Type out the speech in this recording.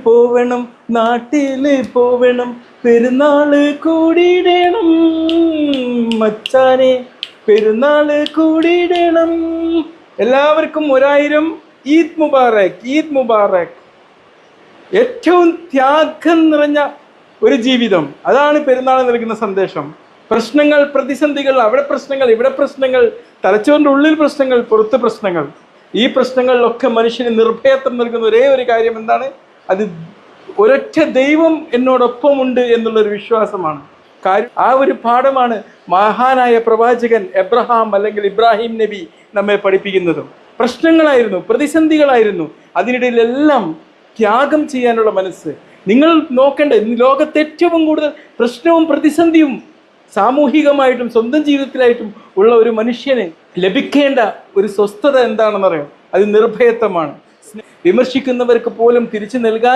പോവണം, നാട്ടില് പോവണം, പെരുന്നാള് കൂടിയിടണം മച്ചാനെ, പെരുന്നാള് കൂടിയിടണം. എല്ലാവർക്കും 1000 ഈദ് മുബാറക്, ഈദ് മുബാറക്. ഏറ്റവും ത്യാഗം നിറഞ്ഞ ഒരു ജീവിതം, അതാണ് പെരുന്നാൾ നൽകുന്ന സന്ദേശം. പ്രശ്നങ്ങൾ, പ്രതിസന്ധികൾ, അവിടെ പ്രശ്നങ്ങൾ, ഇവിടെ പ്രശ്നങ്ങൾ, തലച്ചോറിൻ്റെ ഉള്ളിൽ പ്രശ്നങ്ങൾ, പുറത്ത് പ്രശ്നങ്ങൾ. ഈ പ്രശ്നങ്ങളിലൊക്കെ മനുഷ്യന് നിർഭയത്വം നൽകുന്ന ഒരേ ഒരു കാര്യം എന്താണ്? അത് ഒരൊറ്റ ദൈവം എന്നോടൊപ്പമുണ്ട് എന്നുള്ളൊരു വിശ്വാസമാണ്. ആ ഒരു പാഠമാണ് മഹാനായ പ്രവാചകൻ എബ്രഹാം അല്ലെങ്കിൽ ഇബ്രാഹിം നബി നമ്മെ പഠിപ്പിക്കുന്നതും. പ്രശ്നങ്ങളായിരുന്നു, പ്രതിസന്ധികളായിരുന്നു, അതിനിടയിലെല്ലാം ത്യാഗം ചെയ്യാനുള്ള മനസ്സ്. നിങ്ങൾ നോക്കേണ്ട, ലോകത്ത് ഏറ്റവും കൂടുതൽ പ്രശ്നവും പ്രതിസന്ധിയും സാമൂഹികമായിട്ടും സ്വന്തം ജീവിതത്തിലായിട്ടും ഉള്ള ഒരു മനുഷ്യന് ലഭിക്കേണ്ട ഒരു സ്വസ്ഥത എന്താണെന്നറിയാം? അത് നിർഭയത്വമാണ്. വിമർശിക്കുന്നവർക്ക് പോലും തിരിച്ചു നൽകാൻ